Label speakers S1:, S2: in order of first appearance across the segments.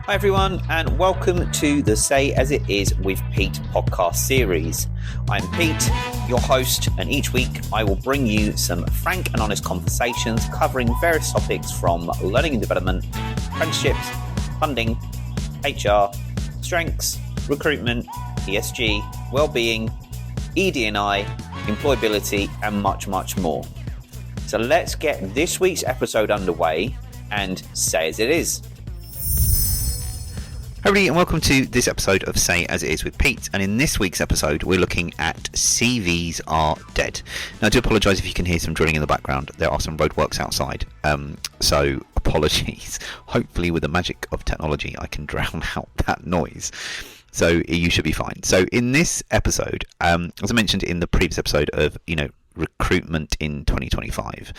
S1: Hi everyone, and welcome to the Say As It Is with Pete podcast series. I'm Pete, your host, and each week I will bring you some frank and honest conversations covering various topics from learning and development, apprenticeships, funding, HR, strengths, recruitment, ESG, well-being, ED&I, employability, and much, much more. So let's get this week's episode underway and say as it is. Hi everybody, and welcome to this episode of Say As It Is with Pete. And in this week's episode, we're looking at CVs are dead. Now, I do apologise if you can hear some drilling in the background. There are some roadworks outside, so apologies. Hopefully, with the magic of technology, I can drown out that noise. So you should be fine. So in this episode, as I mentioned in the previous episode of recruitment in 2025,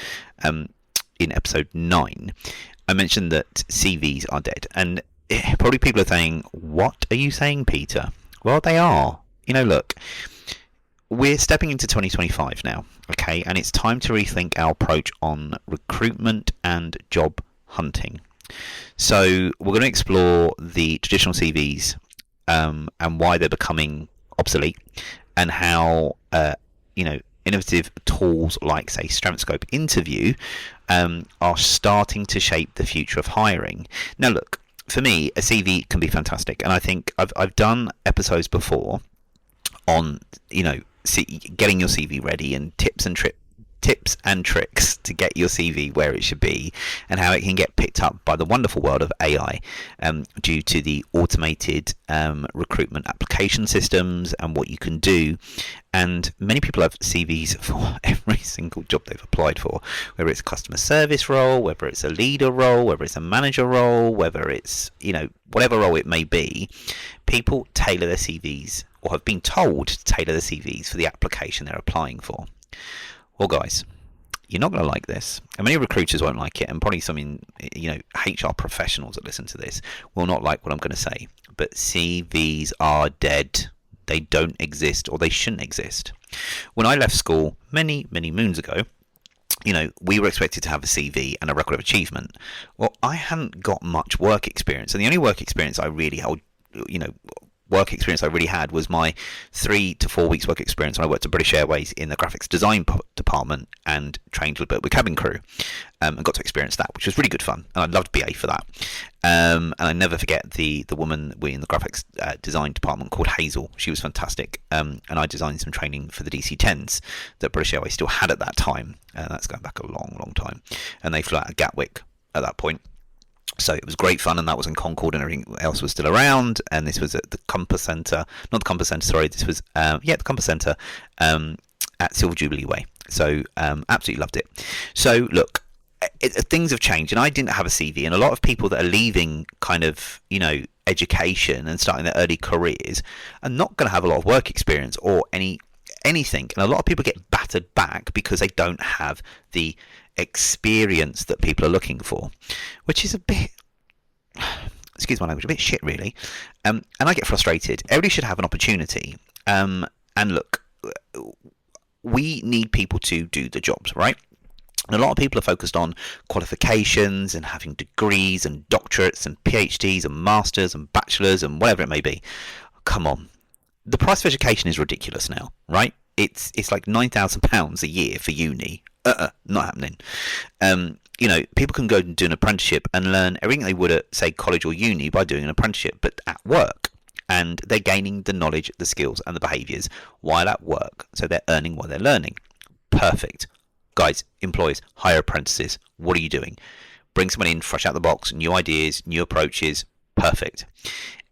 S1: in episode 9, I mentioned that CVs are dead, and probably people are saying, what are you saying, Peter? Well, they are. Look, we're stepping into 2025 now, okay? And it's time to rethink our approach on recruitment and job hunting. So we're going to explore the traditional CVs and why they're becoming obsolete, and how, innovative tools like, say, StrengthScope Interview are starting to shape the future of hiring. Now, look, for me, a CV can be fantastic, and I think I've done episodes before on getting your CV ready and tips and tricks to get your CV where it should be, and how it can get picked up by the wonderful world of AI due to the automated recruitment application systems and what you can do. And many people have CVs for every single job they've applied for, whether it's a customer service role, whether it's a leader role, whether it's a manager role, whether it's, whatever role it may be. People tailor their CVs, or have been told to tailor their CVs for the application they're applying for. Well, guys, you're not going to like this, and many recruiters won't like it, and probably some HR professionals that listen to this will not like what I'm going to say. But CVs are dead. They don't exist, or they shouldn't exist. When I left school many, many moons ago, we were expected to have a CV and a record of achievement. Well, I hadn't got much work experience, and the only work experience I really held, had was my 3 to 4 weeks work experience when I worked at British Airways in the graphics design department and trained a bit with cabin crew, and got to experience that, which was really good fun, and I loved BA for that. And I never forget the woman in the graphics design department called Hazel. She was fantastic, and I designed some training for the DC-10s that British Airways still had at that time, and that's going back a long, long time, and they flew out of Gatwick at that point. So it was great fun, and that was in Concord, and everything else was still around. And this was at the Compass Centre, not the Compass Centre, sorry. This was the Compass Centre at Silver Jubilee Way. So absolutely loved it. So look, things have changed, and I didn't have a CV, and a lot of people that are leaving kind of education and starting their early careers are not going to have a lot of work experience or anything, and a lot of people get battered back because they don't have the experience that people are looking for, which is a bit, excuse my language, a bit shit really, and I get frustrated. Everybody should have an opportunity, and look, we need people to do the jobs, right? And a lot of people are focused on qualifications and having degrees and doctorates and PhDs and masters and bachelors and whatever it may be. Come on, the price of education is ridiculous now, right? It's like £9,000 a year for uni. Not happening. People can go and do an apprenticeship and learn everything they would at, say, college or uni by doing an apprenticeship, but at work. And they're gaining the knowledge, the skills, and the behaviours while at work. So they're earning while they're learning. Perfect. Guys, employers, hire apprentices. What are you doing? Bring someone in, fresh out the box, new ideas, new approaches. Perfect.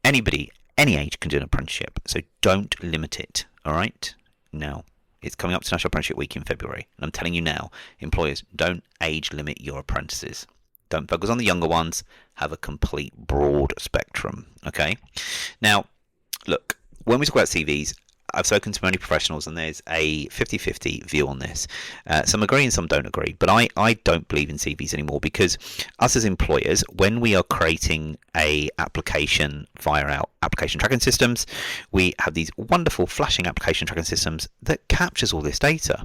S1: Anybody, any age can do an apprenticeship. So don't limit it. All right? Now, it's coming up to National Apprenticeship Week in February, and I'm telling you now, employers, don't age limit your apprentices. Don't focus on the younger ones. Have a complete broad spectrum, okay? Now, look, when we talk about CVs, I've spoken to many professionals, and there's a 50-50 view on this. Some agree and some don't agree, but I don't believe in CVs anymore, because us as employers, when we are creating a application via our application tracking systems, we have these wonderful flashing application tracking systems that captures all this data.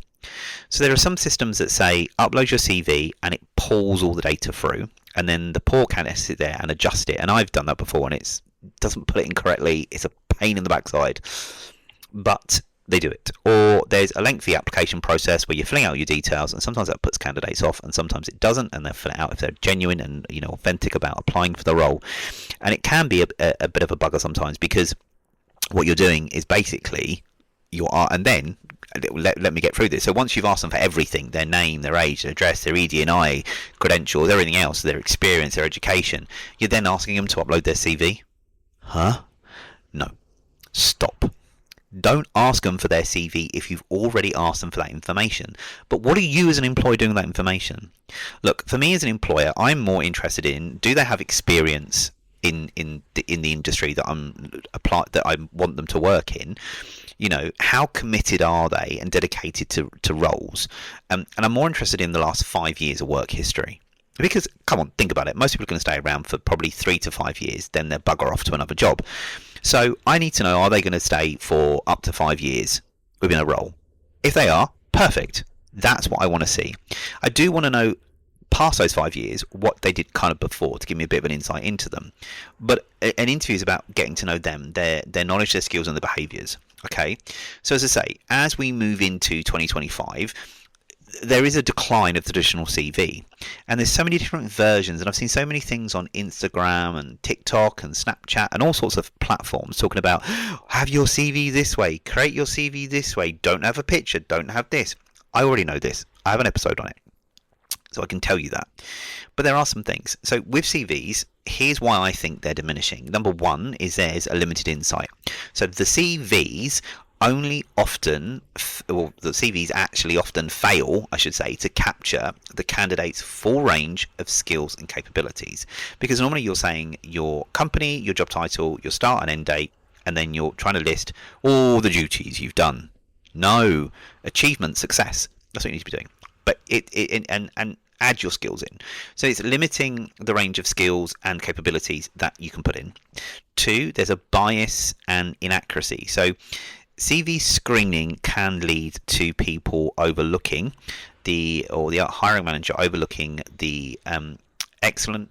S1: So there are some systems that say upload your CV and it pulls all the data through, and then the poor candidate sit there and adjust it. And I've done that before, and it doesn't put it in correctly. It's a pain in the backside, but they do it. Or there's a lengthy application process where you're filling out your details, and sometimes that puts candidates off, and sometimes it doesn't, and they'll fill it out if they're genuine and authentic about applying for the role. And it can be a bit of a bugger sometimes, because what you're doing is basically and then let me get through this. So once you've asked them for everything, their name, their age, their address, their ED&I credentials, everything else, their experience, their education, you're then asking them to upload their CV. Huh? No. Stop. Don't ask them for their CV if you've already asked them for that information. But what are you as an employer doing with that information? Look, for me as an employer, I'm more interested in, do they have experience in the industry that I want them to work in? How committed are they and dedicated to roles? And I'm more interested in the last 5 years of work history. Because, come on, think about it. Most people are going to stay around for probably 3 to 5 years, then they'll bugger off to another job. So I need to know, are they going to stay for up to 5 years within a role? If they are, perfect. That's what I want to see. I do want to know, past those 5 years, what they did kind of before, to give me a bit of an insight into them. But an interview is about getting to know them, their knowledge, their skills, and their behaviours. Okay, so as I say, as we move into 2025, there is a decline of the traditional CV, and there's so many different versions, and I've seen so many things on Instagram and TikTok and Snapchat and all sorts of platforms talking about, have your CV this way, create your CV this way, don't have a picture, don't have this. I already know this. I have an episode on it, so I can tell you that. But there are some things. So with CVs, here's why I think they're diminishing. Number one is there's a limited insight. So the CVs actually often fail, I should say, to capture the candidate's full range of skills and capabilities. Because normally you're saying your company, your job title, your start and end date, and then you're trying to list all the duties you've done. No, achievement, success. That's what you need to be doing. But and add your skills in. So it's limiting the range of skills and capabilities that you can put in. 2, there's a bias and inaccuracy. So CV screening can lead to people overlooking the hiring manager overlooking the excellent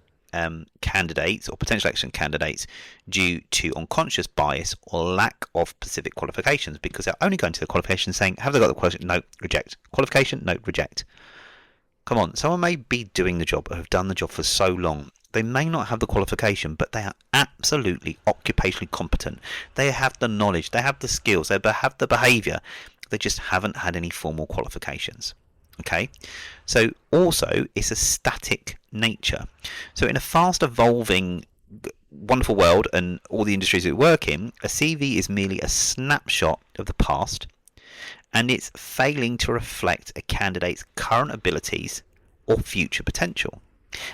S1: candidates or potential excellent candidates due to unconscious bias or lack of specific qualifications, because they're only going to the qualification saying, have they got the qualification? No, reject. Qualification? No, reject. Come on, someone may be doing the job or have done the job for so long. They may not have the qualification, but they are absolutely occupationally competent. They have the knowledge, they have the skills, they have the behaviour. They just haven't had any formal qualifications. Okay, so also it's a static nature. So in a fast evolving, wonderful world and all the industries we work in, a CV is merely a snapshot of the past, and it's failing to reflect a candidate's current abilities or future potential.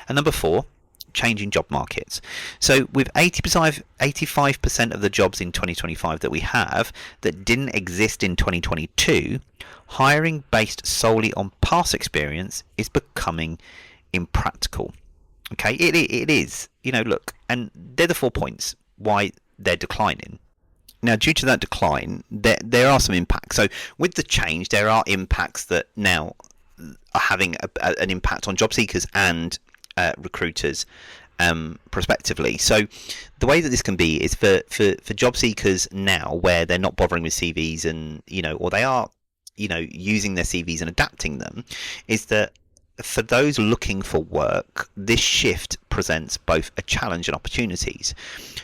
S1: And number 4, changing job markets. So with 85% of the jobs in 2025 that we have that didn't exist in 2022, hiring based solely on past experience is becoming impractical. Okay, it is. Look, and they're the 4 points why they're declining. Now, due to that decline, there are some impacts. So with the change, there are impacts that now are having an impact on job seekers and recruiters prospectively. So the way that this can be is for job seekers now, where they're not bothering with CVs and, or they are, using their CVs and adapting them, is that for those looking for work, this shift presents both a challenge and opportunities.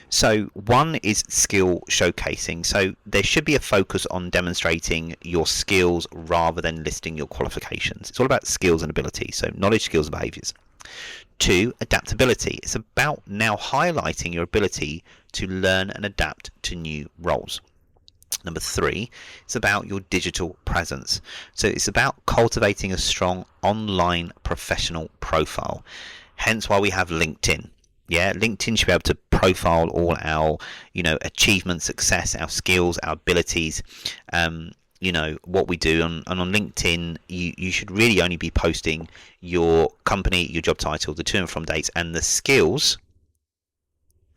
S1: So one is skill showcasing. So there should be a focus on demonstrating your skills rather than listing your qualifications. It's all about skills and abilities. So knowledge, skills, and behaviours. 2, adaptability. It's about now highlighting your ability to learn and adapt to new roles. Number 3, it's about your digital presence. So it's about cultivating a strong online professional profile. Hence why we have LinkedIn. Yeah, LinkedIn should be able to profile all our, achievement, success, our skills, our abilities, what we do. And on LinkedIn, you should really only be posting your company, your job title, the to and from dates, and the skills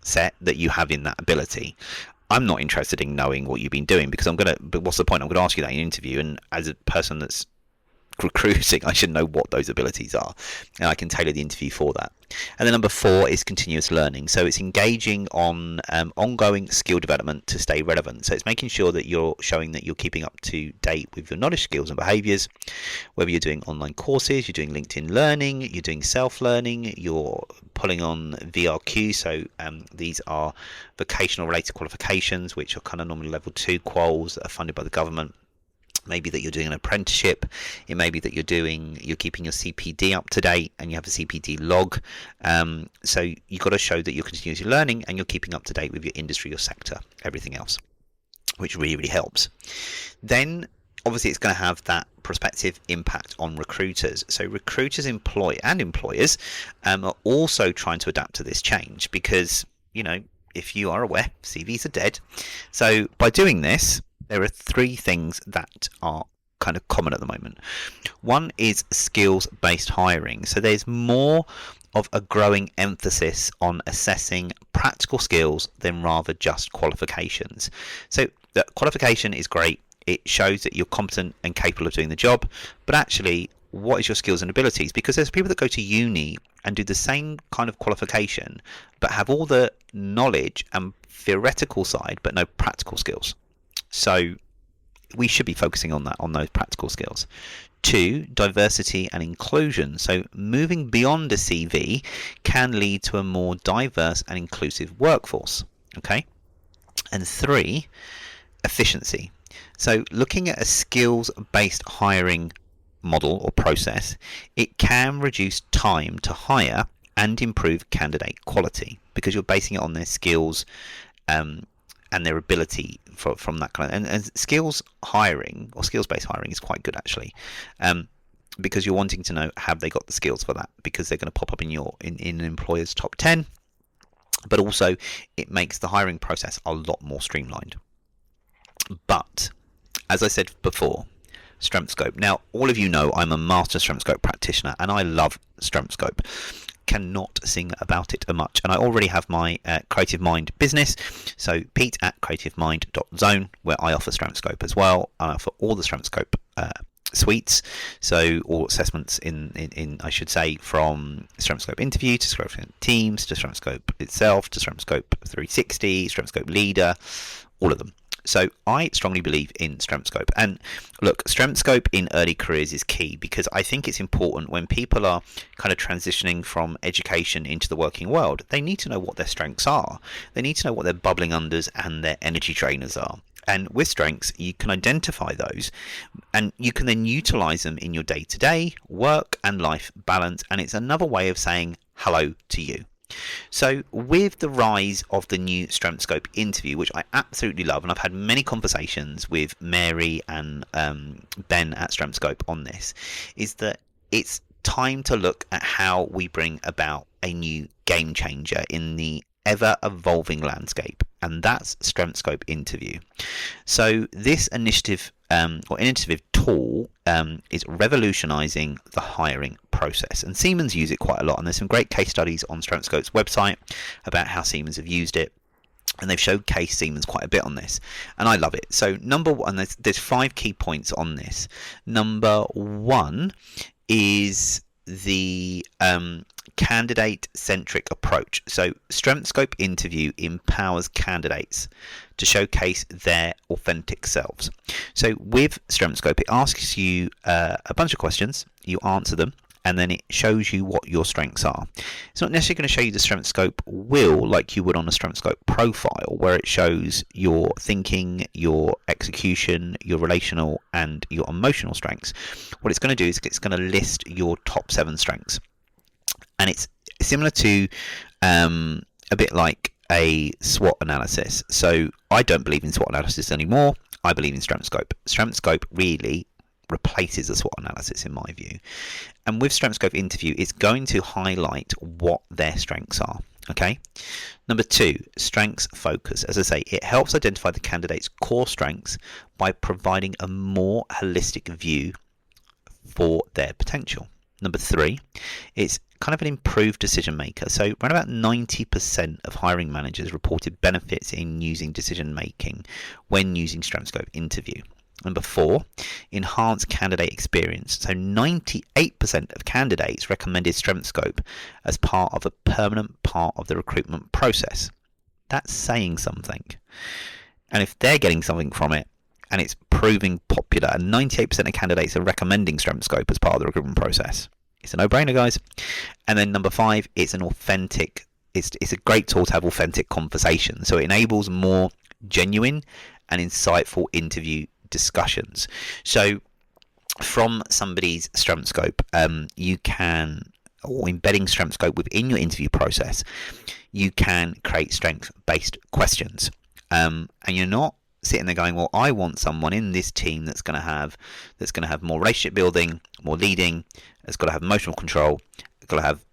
S1: set that you have in that ability. I'm not interested in knowing what you've been doing, because but what's the point? I'm going to ask you that in an interview, and as a person that's recruiting, I should know what those abilities are, and I can tailor the interview for that. And then number 4 is continuous learning. So it's engaging on ongoing skill development to stay relevant. So it's making sure that you're showing that you're keeping up to date with your knowledge, skills and behaviours, whether you're doing online courses, you're doing LinkedIn Learning, you're doing self-learning, you're pulling on VRQ. So these are vocational related qualifications, which are kind of normally level 2 quals that are funded by the government. Maybe that you're doing an apprenticeship. It may be that you're keeping your CPD up to date and you have a CPD log. So you've got to show that you're continuously learning and you're keeping up to date with your industry, your sector, everything else, which really, really helps. Then obviously it's going to have that prospective impact on recruiters. So recruiters and employers are also trying to adapt to this change because, if you are aware, CVs are dead. So by doing this, there are 3 things that are kind of common at the moment. One is skills-based hiring. So there's more of a growing emphasis on assessing practical skills than rather just qualifications. So the qualification is great. It shows that you're competent and capable of doing the job. But actually, what is your skills and abilities? Because there's people that go to uni and do the same kind of qualification, but have all the knowledge and theoretical side, but no practical skills. So we should be focusing on those practical skills. 2, diversity and inclusion. So moving beyond a CV can lead to a more diverse and inclusive workforce. Okay. And 3, efficiency. So looking at a skills-based hiring model or process, it can reduce time to hire and improve candidate quality because you're basing it on their skills and their ability from that kind of and skills hiring or skills-based hiring is quite good actually, because you're wanting to know have they got the skills for that, because they're going to pop up in an employer's top 10, but also it makes the hiring process a lot more streamlined. But as I said before, StrengthScope. Now all of you know I'm a master StrengthScope practitioner and I love StrengthScope. Cannot sing about it much, and I already have my Creative Mind business, so Pete at creativemind.zone, where I offer StrengthScope as well. I offer all the StrengthScope suites, so all assessments in I should say, from StrengthScope Interview to StrengthScope Teams to StrengthScope itself to StrengthScope 360, StrengthScope Leader, all of them. So I strongly believe in StrengthScope. And look, StrengthScope in early careers is key because I think it's important when people are kind of transitioning from education into the working world. They need to know what their strengths are. They need to know what their bubbling unders and their energy drainers are. And with strengths, you can identify those and you can then utilize them in your day-to-day work and life balance. And it's another way of saying hello to you. So with the rise of the new StrengthScope Interview, which I absolutely love, and I've had many conversations with Mary and Ben at StrengthScope on this, is that it's time to look at how we bring about a new game changer in the ever-evolving landscape, and that's StrengthScope Interview. So this initiative tool is revolutionizing the hiring process, and Siemens use it quite a lot, and there's some great case studies on StrengthScope's website about how Siemens have used it, and they've showcased Siemens quite a bit on this, and I love it. So number one, there's 5 key points on this. Number 1 is the candidate-centric approach. So StrengthScope Interview empowers candidates to showcase their authentic selves. So with StrengthScope, it asks you a bunch of questions, you answer them, and then it shows you what your strengths are. It's not necessarily going to show you the StrengthScope wheel like you would on a StrengthScope profile, where it shows your thinking, your execution, your relational, and your emotional strengths. What it's going to do is it's going to list your top 7 strengths. And it's similar to a bit like a SWOT analysis. So I don't believe in SWOT analysis anymore. I believe in StrengthScope. StrengthScope really replaces the SWOT analysis in my view. And with StrengthScope Interview, it's going to highlight what their strengths are. Okay. Number 2, strengths focus. As I say, it helps identify the candidate's core strengths by providing a more holistic view for their potential. Number 3, it's kind of an improved decision maker. So around about 90% of hiring managers reported benefits in using decision making when using StrengthScope Interview. Number 4, enhance candidate experience. So 98% of candidates recommended StrengthScope as part of a permanent part of the recruitment process. That's saying something. And if they're getting something from it, and it's proving popular, and 98% of candidates are recommending StrengthScope as part of the recruitment process, it's a no-brainer, guys. And then number 5, it's a great tool to have authentic conversations. So it enables more genuine and insightful interview discussions. So from somebody's StrengthScope, you can, or embedding StrengthScope within your interview process, you can create strength-based questions. And you're not sitting there going, well, I want someone in this team that's going to have more relationship building, more leading, that's got to have emotional control, got to have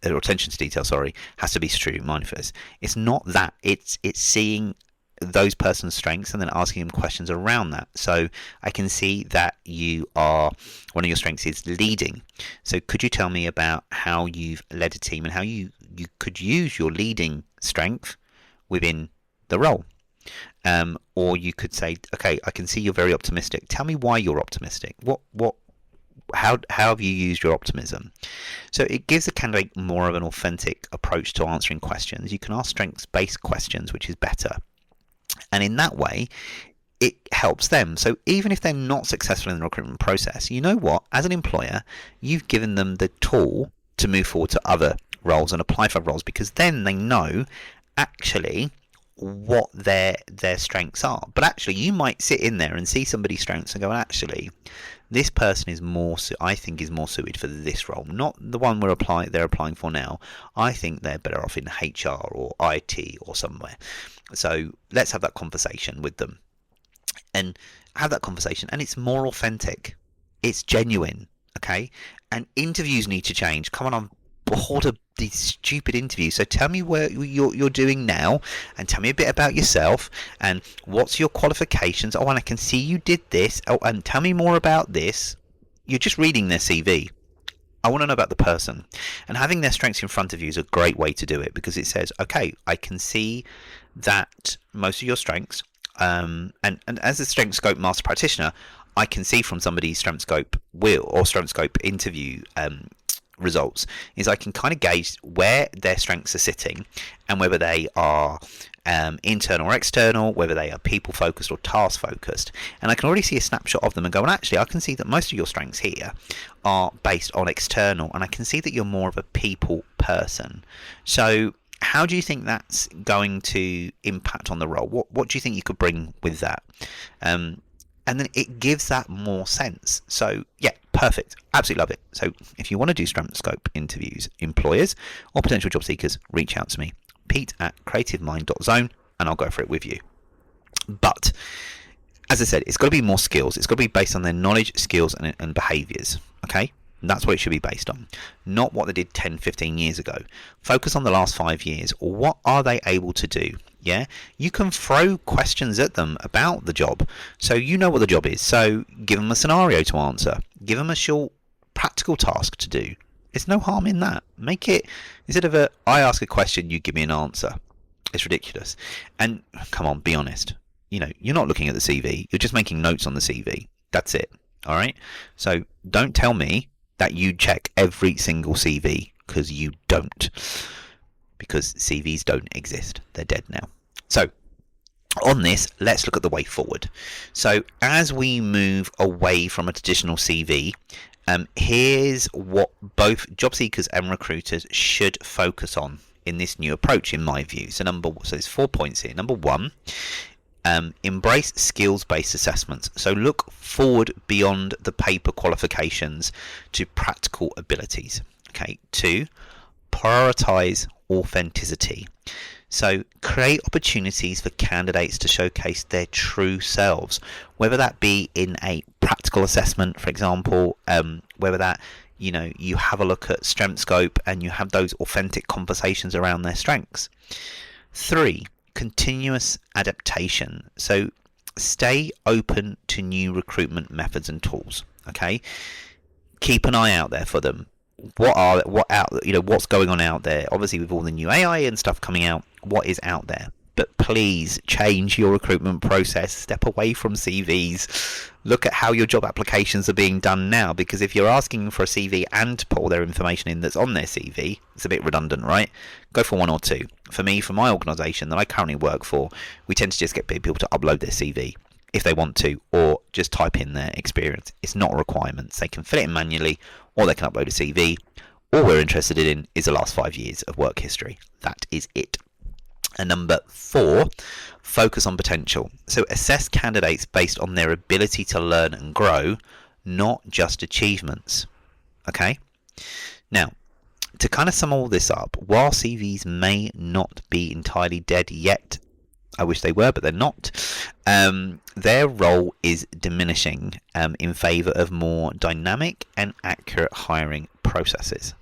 S1: attention to detail. Sorry, has to be strategic mindedness. It's not that. It's seeing those person's strengths and then asking them questions around that. So I can see that one of your strengths is leading. So could you tell me about how you've led a team and how you could use your leading strength within the role? Or you could say, okay, I can see you're very optimistic. Tell me why you're optimistic. How have you used your optimism? So it gives the candidate more of an authentic approach to answering questions. You can ask strengths-based questions, which is better. And in that way, it helps them. So even if they're not successful in the recruitment process, you know what? As an employer, you've given them the tool to move forward to other roles and apply for roles, because then they know actually what their strengths are. But actually, you might sit in there and see somebody's strengths and go, actually, this person is more suited for this role, not the one they're applying for now. I think they're better off in HR or IT or somewhere. So let's have that conversation with them, and have that conversation, and it's more authentic, it's genuine, okay? And interviews need to change. Come on, I'm bored of these stupid interviews. So tell me where you're doing now, and tell me a bit about yourself, and what's your qualifications. Oh, and I can see you did this. Oh, and tell me more about this. You're just reading their CV. I want to know about the person. And having their strengths in front of you is a great way to do it, because it says, okay, I can see that most of your strengths, and as a StrengthScope master practitioner, I can see from somebody's StrengthScope StrengthScope interview results, is I can kind of gauge where their strengths are sitting, and whether they are internal or external, whether they are people focused or task focused. And I can already see a snapshot of them and go, well, actually, I can see that most of your strengths here are based on external, and I can see that you're more of a people person. So how do you think that's going to impact on the role? What do you think you could bring with that? And then it gives that more sense. So yeah, perfect. Absolutely love it. So if you want to do StrengthScope interviews, employers or potential job seekers, reach out to me, pete@creativemind.zone, and I'll go for it with you. But as I said, it's got to be more skills. It's got to be based on their knowledge, skills, and behaviours. Okay? And that's what it should be based on, not what they did 10, 15 years ago. Focus on the last 5 years, or what are they able to do? Yeah, you can throw questions at them about the job, so you know what the job is. So give them a scenario to answer, give them a short practical task to do. There's no harm in that. Make it, instead of I ask a question, you give me an answer. It's ridiculous. And come on, be honest. You know, you're not looking at the CV. You're just making notes on the CV. That's it. All right. So don't tell me that you check every single CV, because you don't. Because CVs don't exist. They're dead now. So on this, let's look at the way forward. So as we move away from a traditional CV, here's what both job seekers and recruiters should focus on in this new approach, in my view. So there's 4 points here. Number 1, embrace skills-based assessments. So look forward beyond the paper qualifications to practical abilities. Okay. 2, prioritize authenticity. So create opportunities for candidates to showcase their true selves, whether that be in a practical assessment, for example, whether that, you have a look at StrengthScope and you have those authentic conversations around their strengths. 3, continuous adaptation. So stay open to new recruitment methods and tools. Okay, keep an eye out there for them. What's going on out there? Obviously, with all the new AI and stuff coming out, what is out there? But please change your recruitment process. Step away from CVs. Look at how your job applications are being done now, because if you're asking for a CV and put all their information in that's on their CV, it's a bit redundant, right? Go for one or two. For me, for my organisation that I currently work for, we tend to just get people to upload their CV if they want to, or just type in their experience. It's not a requirement. They can fill it in manually, or they can upload a CV. All we're interested in is the last 5 years of work history. That is it. And number 4, focus on potential. So assess candidates based on their ability to learn and grow, not just achievements. Okay? Now, to kind of sum all this up, while CVs may not be entirely dead yet, I wish they were, but they're not, their role is diminishing in favour of more dynamic and accurate hiring processes.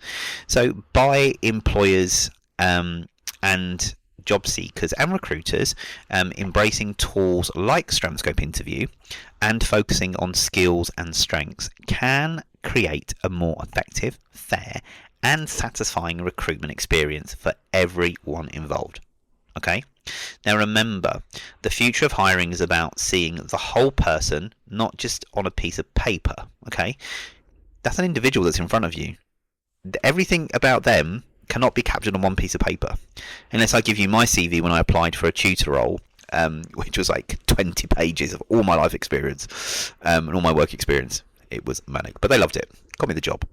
S1: So by employers and job seekers and recruiters embracing tools like StrengthScope Interview and focusing on skills and strengths can create a more effective, fair and satisfying recruitment experience for everyone involved. Okay? Now remember, the future of hiring is about seeing the whole person, not just on a piece of paper. Okay? That's an individual that's in front of you. Everything about them cannot be captured on one piece of paper. Unless I give you my CV when I applied for a tutor role, which was like 20 pages of all my life experience and all my work experience. It was manic, but they loved it. Got me the job.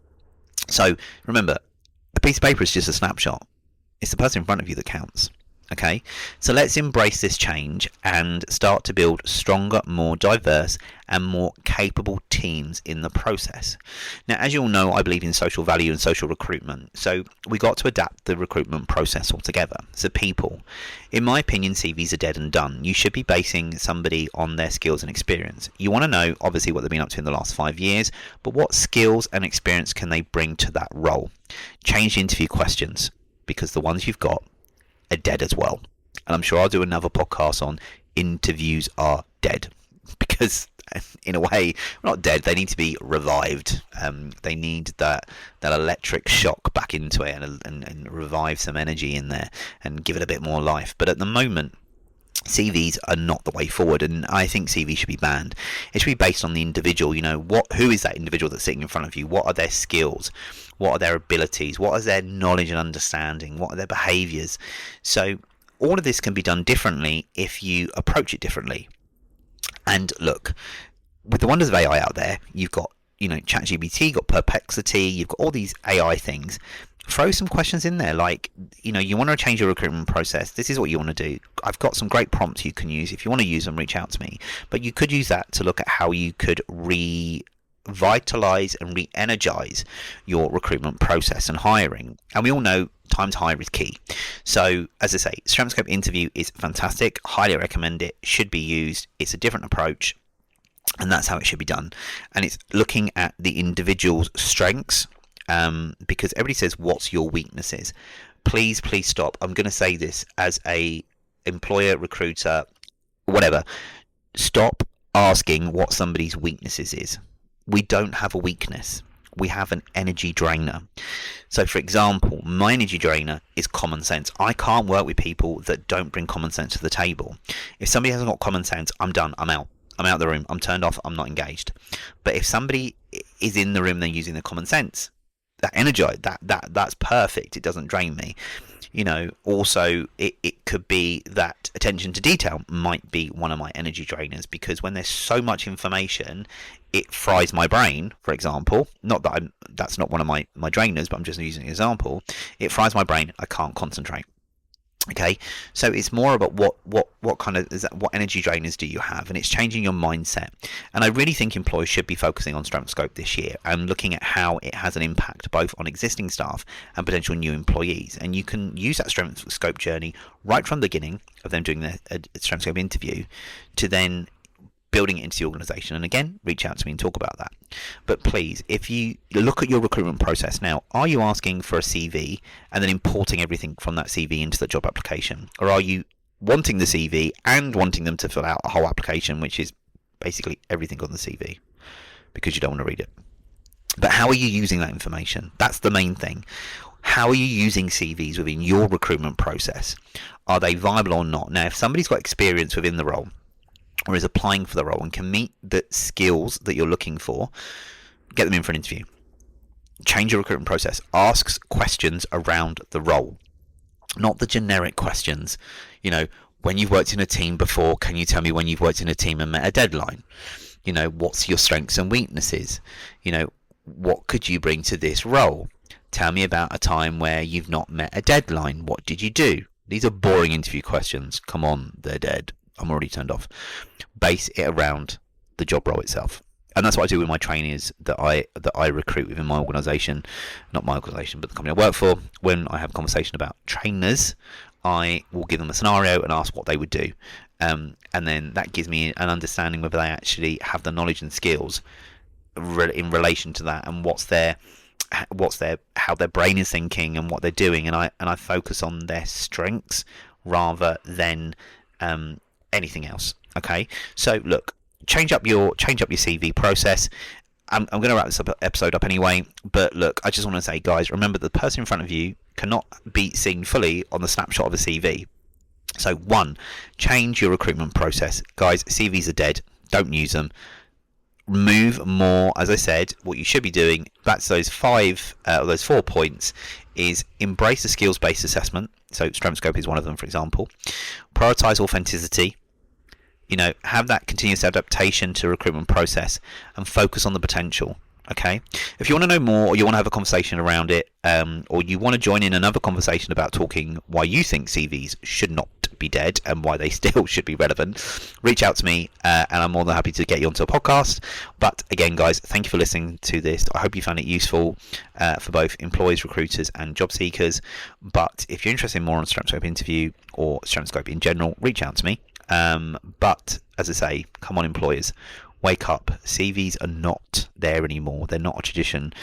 S1: So remember, a piece of paper is just a snapshot. It's the person in front of you that counts. Okay, so let's embrace this change and start to build stronger, more diverse and more capable teams in the process. Now, as you all know, I believe in social value and social recruitment, so we got to adapt the recruitment process altogether. So people, in my opinion, CVs are dead and done. You should be basing somebody on their skills and experience. You want to know, obviously, what they've been up to in the last 5 years, but what skills and experience can they bring to that role? Change the interview questions, because the ones you've got are dead as well. And I'm sure I'll do another podcast on interviews are dead, because in a way, not dead, they need to be revived. They need that electric shock back into it and revive some energy in there and give it a bit more life. But at the moment, CVs are not the way forward, and I think CVs should be banned. It should be based on the individual. You know, who is that individual that's sitting in front of you? What are their skills? What are their abilities? What is their knowledge and understanding? What are their behaviours? So all of this can be done differently if you approach it differently. And look, with the wonders of AI out there, you've got, ChatGPT, you've got Perplexity, you've got all these AI things. Throw some questions in there, like, you want to change your recruitment process. This is what you want to do. I've got some great prompts you can use. If you want to use them, reach out to me. But you could use that to look at how you could revitalize and re-energize your recruitment process and hiring. And we all know time to hire is key. So, as I say, StrengthScope Interview is fantastic. Highly recommend it. Should be used. It's a different approach, and that's how it should be done. And it's looking at the individual's strengths. Because everybody says, what's your weaknesses? Please stop. I'm going to say this as a employer, recruiter, whatever. Stop asking what somebody's weaknesses is. We don't have a weakness. We have an energy drainer. So, for example, my energy drainer is common sense. I can't work with people that don't bring common sense to the table. If somebody hasn't got common sense, I'm done. I'm out. I'm out of the room. I'm turned off. I'm not engaged. But if somebody is in the room, they're using their common sense, that energize, that's perfect. It doesn't drain me. Also it could be that attention to detail might be one of my energy drainers, because when there's so much information, it fries my brain, for example. Not that that's not one of my drainers, but I'm just using an example. It fries my brain. I can't concentrate. Okay, so it's more about what kind of what energy drainers do you have, and it's changing your mindset. And I really think employers should be focusing on StrengthScope this year and looking at how it has an impact both on existing staff and potential new employees. And you can use that StrengthScope journey right from the beginning of them doing their StrengthScope interview to then building it into the organisation. And again, reach out to me and talk about that. But please, if you look at your recruitment process now, are you asking for a CV and then importing everything from that CV into the job application? Or are you wanting the CV and wanting them to fill out a whole application, which is basically everything on the CV, because you don't want to read it? But how are you using that information? That's the main thing. How are you using CVs within your recruitment process? Are they viable or not? Now, if somebody's got experience within the role or is applying for the role and can meet the skills that you're looking for, get them in for an interview. Change your recruitment process. Ask questions around the role, not the generic questions. When you've worked in a team before, can you tell me when you've worked in a team and met a deadline? What's your strengths and weaknesses? What could you bring to this role? Tell me about a time where you've not met a deadline. What did you do? These are boring interview questions. Come on, they're dead. I'm already turned off. Base it around the job role itself. And that's what I do with my trainees that I recruit within my organisation. Not my organisation, but the company I work for. When I have a conversation about trainers, I will give them a scenario and ask what they would do. And then that gives me an understanding whether they actually have the knowledge and skills in relation to that, and how their brain is thinking and what they're doing. And I focus on their strengths rather than anything else. Okay, so look, change up your CV process. I'm going to wrap this episode up anyway, but look, I just want to say, guys, remember the person in front of you cannot be seen fully on the snapshot of a CV. So 1, change your recruitment process. Guys, CVs are dead. Don't use them. Move more, as I said, what you should be doing, that's those 4 points, is embrace a skills-based assessment. So StrengthScope is one of them, for example. Prioritize authenticity. Have that continuous adaptation to recruitment process and focus on the potential. Okay, if you want to know more, or you want to have a conversation around it, or you want to join in another conversation about talking why you think CVs should not be dead and why they still should be relevant, reach out to me, and I'm more than happy to get you onto a podcast. But again, guys, thank you for listening to this. I hope you found it useful for both employees, recruiters, and job seekers. But if you're interested in more on StrengthScope interview or StrengthScope in general, reach out to me. But as I say, come on, employers, wake up. CVs are not there anymore. They're not a tradition.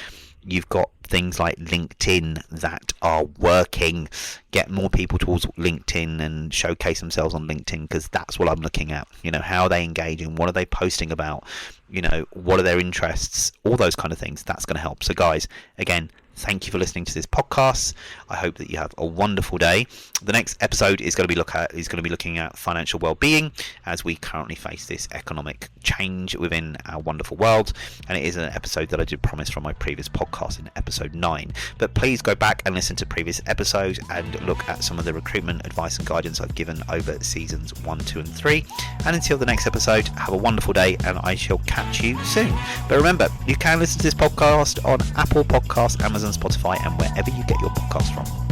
S1: You've got things like LinkedIn that are working. Get more people towards LinkedIn and showcase themselves on LinkedIn, because that's what I'm looking at. How are they engaging? What are they posting about? What are their interests? All those kind of things. That's going to help. So guys, again, thank you for listening to this podcast. I hope that you have a wonderful day. The next episode is going to be looking at financial well-being, as we currently face this economic change within our wonderful world. And it is an episode that I did promise from my previous podcast in episode 9. But please go back and listen to previous episodes and look at some of the recruitment advice and guidance I've given over seasons 1, 2, and 3. And until the next episode, have a wonderful day, and I shall catch you soon. But remember, you can listen to this podcast on Apple Podcasts, Amazon, Spotify, and wherever you get your podcast from.